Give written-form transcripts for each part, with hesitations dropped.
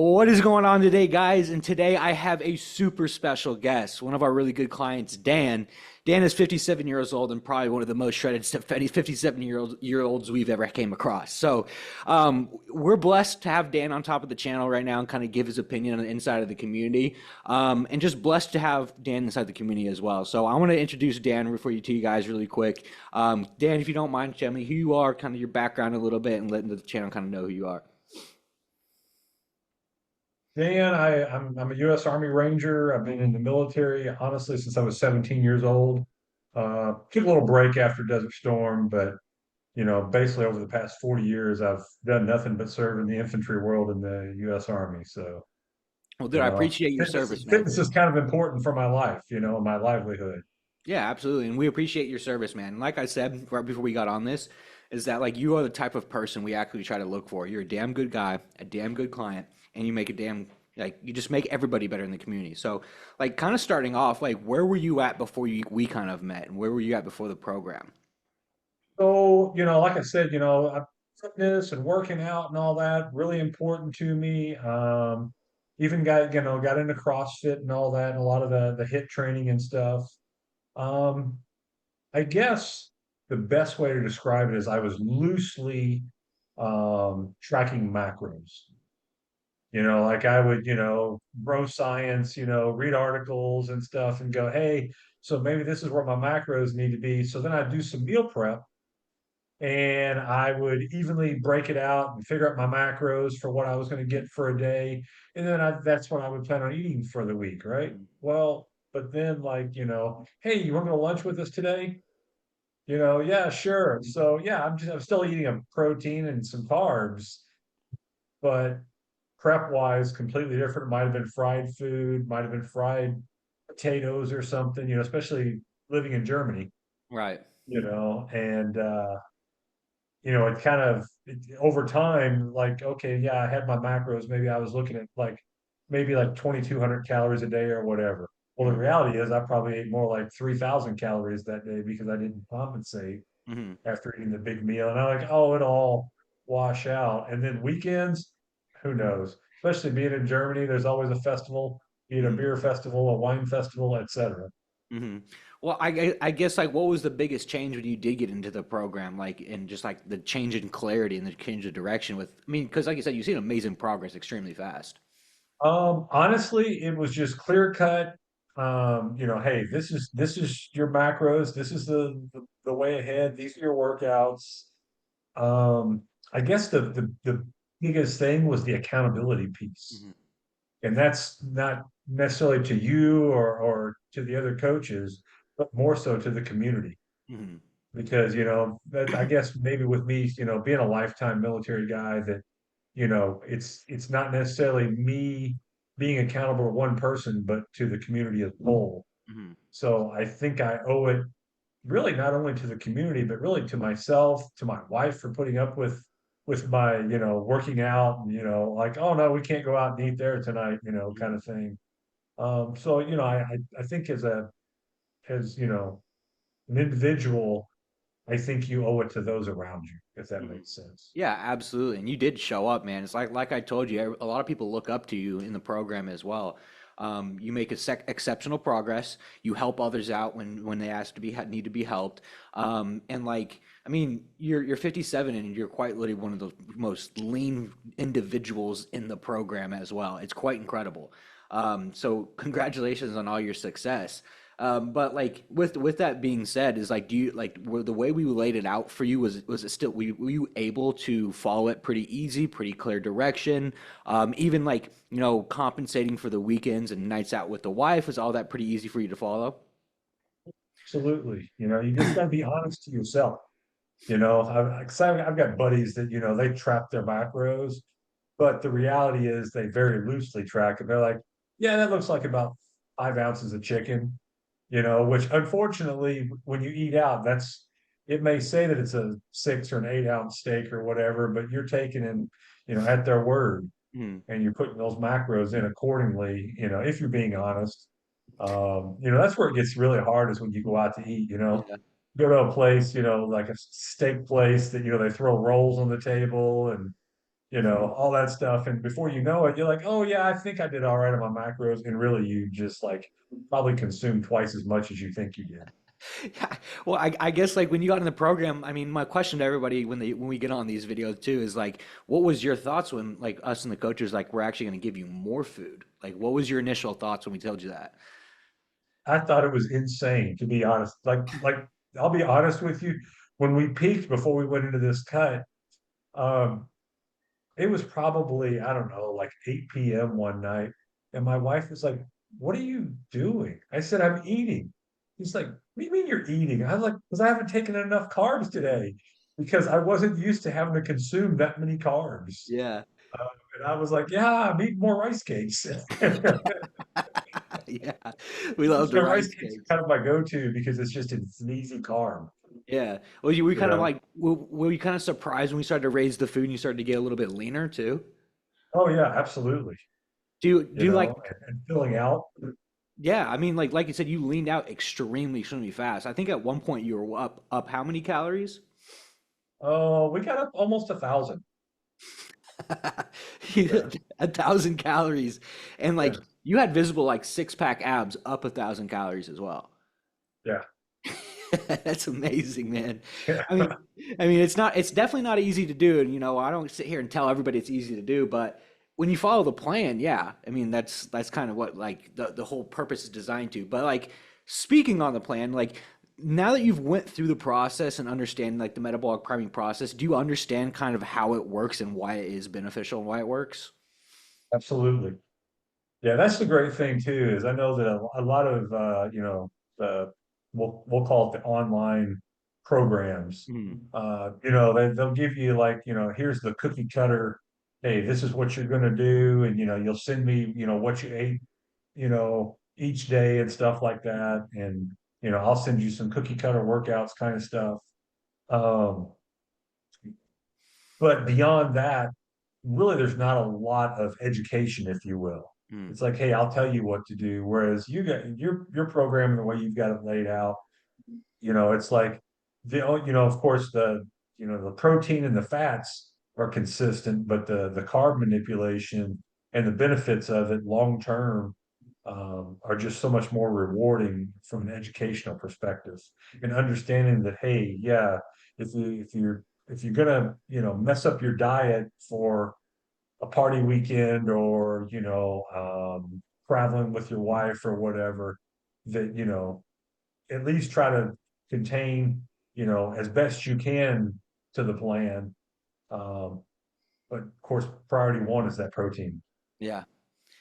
What is going on today, guys? And today I have a super special guest, one of our really good clients, Dan. Dan is 57 years old and probably one of the most shredded 57-year-olds we've ever came across. So we're blessed to have Dan on top of the channel right now and kind of give his opinion on the inside of the community. And just blessed to have Dan inside the community as well. So I want to introduce Dan for you to you guys really quick. Dan, if you don't mind, tell me who you are, kind of your background a little bit, and letting the channel kind of know who you are. Dan, I'm a U.S. Army Ranger. I've been in the military, honestly, since I was 17 years old. Took a little break after Desert Storm, but basically over the past 40 years, I've done nothing but serve in the infantry world in the U.S. Army. So, Well, dude, I appreciate your fitness, service, man. fitness is kind of important for my life, my livelihood. Yeah, absolutely. And we appreciate your service, man. Like I said right before we got on this, is that like you are the type of person we actually try to look for. You're a damn good guy, a damn good client, and you make a damn like you just make everybody better in the community. So, like kind of starting off, like where were you at before we kind of met, and where were you at before the program? So, like I said, fitness and working out and all that really important to me. Even got into CrossFit and all that, and a lot of the hit training and stuff. Um, I guess the best way to describe it is I was loosely tracking macros. Like I would, bro science, read articles and stuff and go, hey, so maybe this is where my macros need to be. So then I'd do some meal prep and I would evenly break it out and figure out my macros for what I was going to get for a day. And then that's what I would plan on eating for the week, right? Well, but then like, hey, you want to go to lunch with us today? Yeah, sure. So yeah, I'm still eating a protein and some carbs, but prep wise, completely different. It might have been fried food, might have been fried potatoes or something, especially living in Germany, Right. and it kind of over time, like, okay, yeah, I had my macros. Maybe I was looking at like maybe like 2,200 calories a day or whatever. Well, the Mm-hmm. reality is I probably ate more like 3,000 calories that day because I didn't compensate Mm-hmm. after eating the big meal. And I'm like, oh, it'll all wash out. And then weekends, who knows? Especially being in Germany, there's always a festival, be it a Mm-hmm. beer festival, a wine festival, etc. Mm-hmm. Well, I guess like what was the biggest change when you did get into the program, like and just like the change in clarity and the change of direction with, I mean, because like you said, you've seen amazing progress extremely fast. Honestly, it was just clear cut. Hey, this is your macros. This is the way ahead. These are your workouts. Um, I guess the biggest thing was the accountability piece, Mm-hmm. and that's not necessarily to you or to the other coaches, but more so to the community. Mm-hmm. Because that I guess maybe with me, being a lifetime military guy, that it's not necessarily me being accountable to one person, but to the community as a whole. Mm-hmm. So I think I owe it really not only to the community, but really to myself, to my wife for putting up with my, working out and, like, oh no, we can't go out and eat there tonight, kind of thing. So, I think as, an individual, I think you owe it to those around you, if that Mm-hmm. makes sense. Yeah, absolutely. And you did show up, man. It's like I told you, a lot of people look up to you in the program as well. You make exceptional progress. You help others out when they ask to be need to be helped. And like, I mean, you're 57 and you're quite literally one of the most lean individuals in the program as well. It's quite incredible. So congratulations on all your success. But like with that being said, is like, do you like were the way we laid it out for you, was it still were you able to follow it pretty easy, pretty clear direction? Even like compensating for the weekends and nights out with the wife, was all that pretty easy for you to follow? Absolutely. You just got to be honest to yourself. I've got buddies that, they track their macros, but the reality is they very loosely track it. They're like, yeah, that looks like about 5 ounces of chicken, which unfortunately, when you eat out, it may say that it's a 6 or an 8 ounce steak or whatever, but you're taking in, at their word Mhm. and you're putting those macros in accordingly, if you're being honest. That's where it gets really hard is when you go out to eat, Yeah. go to a place, like a steak place that, they throw rolls on the table and, all that stuff. And before you know it, you're like, oh yeah, I think I did all right on my macros. And really you just like probably consumed twice as much as you think you did. Yeah. Well, I guess like when you got in the program, I mean, my question to everybody when we get on these videos too is like, what was your thoughts when like us and the coaches like we're actually going to give you more food? Like, what was your initial thoughts when we told you that? I thought it was insane, to be honest. Like I'll be honest with you, when we peaked before we went into this cut, um, it was probably, I don't know, like 8 p.m. one night. And my wife was like, what are you doing? I said, I'm eating. He's like, what do you mean you're eating? I was like, because I haven't taken enough carbs today because I wasn't used to having to consume that many carbs. Yeah. And I was like, yeah, I'm eating more rice cakes. Yeah. We love the So rice rice cakes cakes. are kind of my go-to because it's an easy carb, Yeah. Well, you, we you kind of know. like, were you kind of surprised when we started to raise the food and you started to get a little bit leaner too? Oh yeah, absolutely. Do you like, And filling out. yeah, I mean, like you said, you leaned out extremely fast. I think at one point you were up how many calories? Oh, we got up almost 1,000. Yeah, 1,000 calories, and yeah, like you had visible like six pack abs up 1,000 calories as well. yeah, That's amazing, man. yeah. I mean, it's definitely not easy to do, and I don't sit here and tell everybody it's easy to do, but when you follow the plan, yeah, I mean that's kind of what like the whole purpose is designed to. But like speaking on the plan, like now that you've went through the process and understand like the metabolic priming process, do you understand kind of how it works and why it is beneficial and why it works? Absolutely. Yeah, that's the great thing too, is I know that a lot of the we'll call it the online programs. Mhm. They'll give you like, here's the cookie cutter, hey, this is what you're gonna do, and you'll send me, what you ate, each day and stuff like that. And I'll send you some cookie cutter workouts kind of stuff. Um, but beyond that, really there's not a lot of education, if you will. Mm. It's like, hey, I'll tell you what to do. Whereas you got your program and the way you've got it laid out, it's like of course the protein and the fats are consistent, but the carb manipulation and the benefits of it long term are just so much more rewarding from an educational perspective, and understanding that, hey, yeah, if you're gonna mess up your diet for a party weekend, or traveling with your wife or whatever, that at least try to contain as best you can to the plan. um, but of course priority one is that protein. Yeah.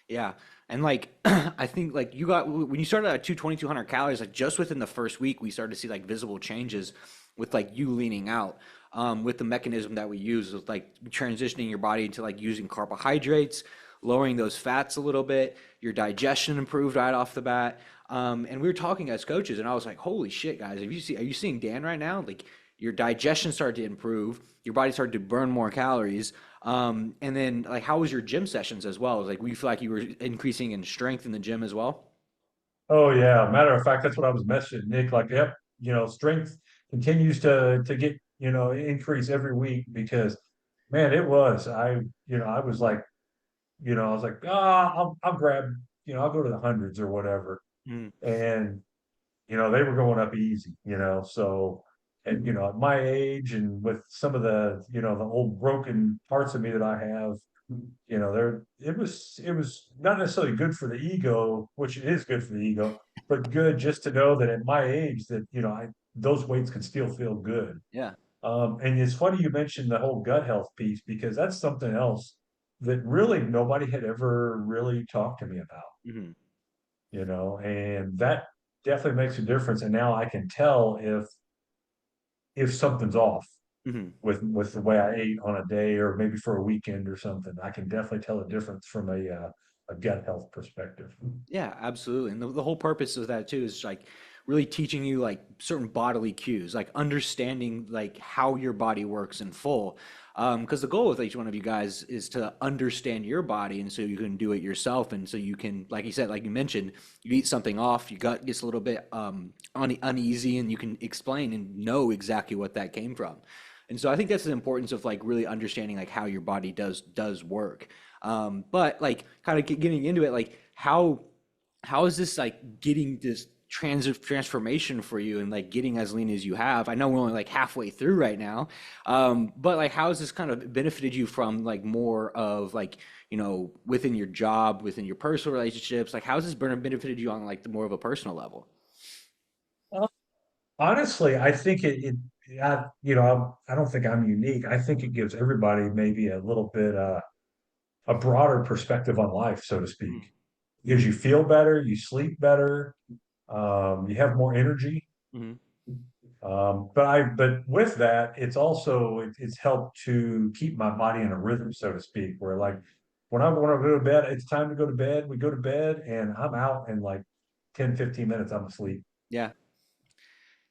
Yeah. And like I think like you got when you started at 2,200 calories, like just within the first week, we started to see like visible changes with like you leaning out. With the mechanism that we use with like transitioning your body into like using carbohydrates, lowering those fats a little bit, your digestion improved right off the bat. And we were talking as coaches, and I was like, "Holy shit, guys! Are you seeing Dan right now? Like your digestion started to improve, your body started to burn more calories, and then like how was your gym sessions as well? Like, we feel like you were increasing in strength in the gym as well? Oh yeah, matter of fact, that's what I was messaging Nick. Like, yep, strength continues to get increase every week, because man, it was I was like, I was like, I'll grab, I'll go to the hundreds or whatever. Mm, And they were going up easy, so. And at my age, and with some of the the old broken parts of me that I have, there it was not necessarily good for the ego, which it is good for the ego, but good just to know that at my age that I those weights can still feel good. yeah. And it's funny you mentioned the whole gut health piece, because that's something else that really nobody had ever really talked to me about, Hmm. and that definitely makes a difference. And now I can tell if something's off Hmm. with the way I ate on a day, or maybe for a weekend or something. I can definitely tell a difference from a gut health perspective. Yeah, absolutely. And the whole purpose of that too is like really teaching you like certain bodily cues, like understanding like how your body works in full. Because the goal with each one of you guys is to understand your body, and so you can do it yourself, and so you can, like you said, like you mentioned, you eat something off, your gut gets a little bit uneasy, and you can explain and know exactly what that came from. And so I think that's the importance of like really understanding like how your body does work. But like kind of getting into it, like how is this like getting this transformation for you and like getting as lean as you have? I know we're only like halfway through right now, but like how has this kind of benefited you from like more of like within your job, within your personal relationships? Like how has this benefited you on like the more of a personal level? Uh, Honestly, I think I don't think I'm unique. I think it gives everybody maybe a little bit a broader perspective on life, so to speak. Because you feel better, you sleep better, you have more energy. Mm-hmm. But with that, it's helped to keep my body in a rhythm, so to speak, where like when I want to go to bed, it's time to go to bed. We go to bed and I'm out in like 10, 15 minutes, I'm asleep. Yeah.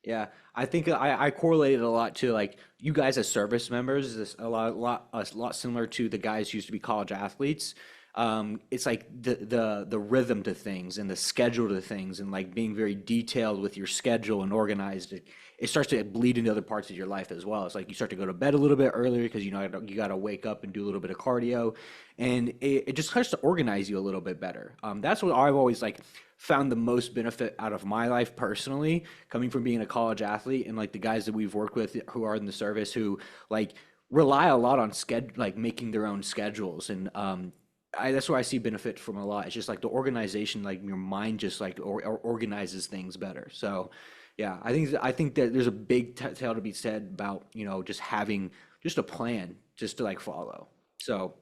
Yeah, I think I correlated a lot to like you guys as service members is a lot similar to the guys who used to be college athletes. It's like the rhythm to things and the schedule to things and like being very detailed with your schedule and organized. It starts to bleed into other parts of your life as well. It's like you start to go to bed a little bit earlier because you got to wake up and do a little bit of cardio, and it just starts to organize you a little bit better. That's what I've always like found the most benefit out of my life personally, coming from being a college athlete and like the guys that we've worked with who are in the service who like rely a lot on like making their own schedules and that's where I see benefit from a lot. It's just like the organization, like your mind just like or organizes things better. So yeah, I think that there's a big tale to be said about just having just a plan just to like follow. So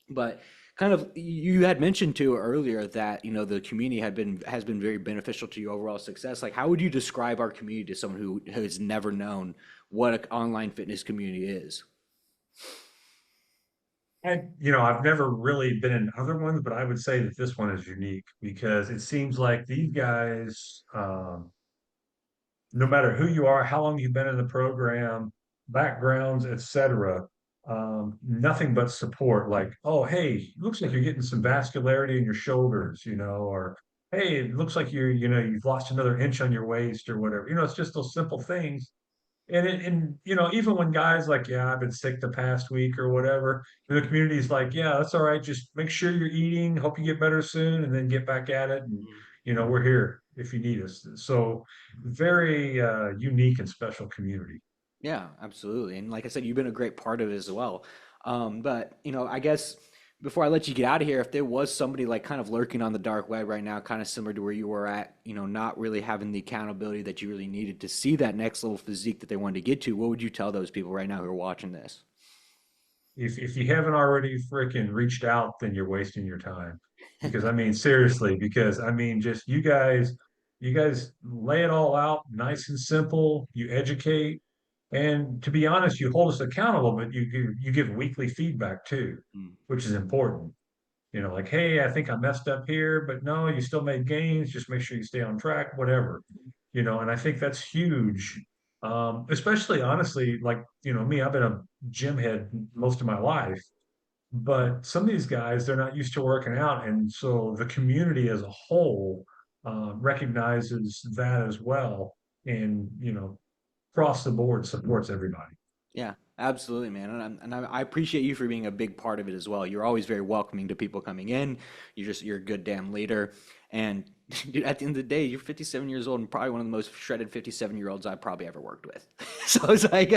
but kind of you had mentioned too earlier that the community has been very beneficial to your overall success. Like how would you describe our community to someone who has never known what an online fitness community is? I've never really been in other ones, but I would say that this one is unique because it seems like these guys, no matter who you are, how long you've been in the program, backgrounds, etc. Nothing but support. Like, oh, hey, looks like you're getting some vascularity in your shoulders, or hey, it looks like you've lost another inch on your waist or whatever. It's just those simple things. And even when guys like, yeah, I've been sick the past week or whatever, the community's like, yeah, that's all right. Just make sure you're eating. Hope you get better soon, and then get back at it. And we're here if you need us. So very unique and special community. Yeah, absolutely. And like I said, you've been a great part of it as well. But I guess before I let you get out of here, if there was somebody like kind of lurking on the dark web right now, kind of similar to where you were at, not really having the accountability that you really needed to see that next level physique that they wanted to get to, what would you tell those people right now who are watching this? If you haven't already freaking reached out, then you're wasting your time. Because I mean, seriously, because I mean, just you guys lay it all out nice and simple. You educate, and to be honest, you hold us accountable, but you give weekly feedback too, Mm. which is important. Like, hey, I think I messed up here, but no, you still made gains. Just make sure you stay on track, whatever. And I think that's huge. Especially honestly, like, me, I've been a gym head most of my life, but some of these guys, they're not used to working out. And so the community as a whole recognizes that as well. And, across the board supports everybody. Yeah, absolutely, man. I appreciate you for being a big part of it as well. You're always very welcoming to people coming in. You're a good damn leader. And dude, at the end of the day, you're 57 years old and probably one of the most shredded 57-year-olds I've probably ever worked with. So it's like,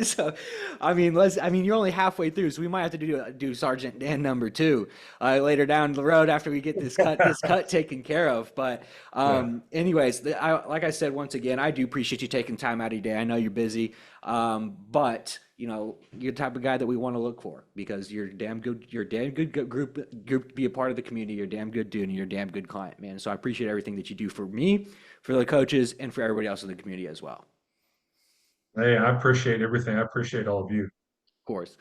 so I mean, you're only halfway through, so we might have to do Sergeant Dan number two later down the road after we get this cut taken care of. But Yeah. anyways, like I said once again, I do appreciate you taking time out of your day. I know you're busy. But you're the type of guy that we want to look for because you're damn good. You're a damn good group to be a part of the community. You're a damn good dude, and you're a damn good client, man. So I appreciate everything that you do for me, for the coaches, and for everybody else in the community as well. Hey, I appreciate everything. I appreciate all of you. Of course.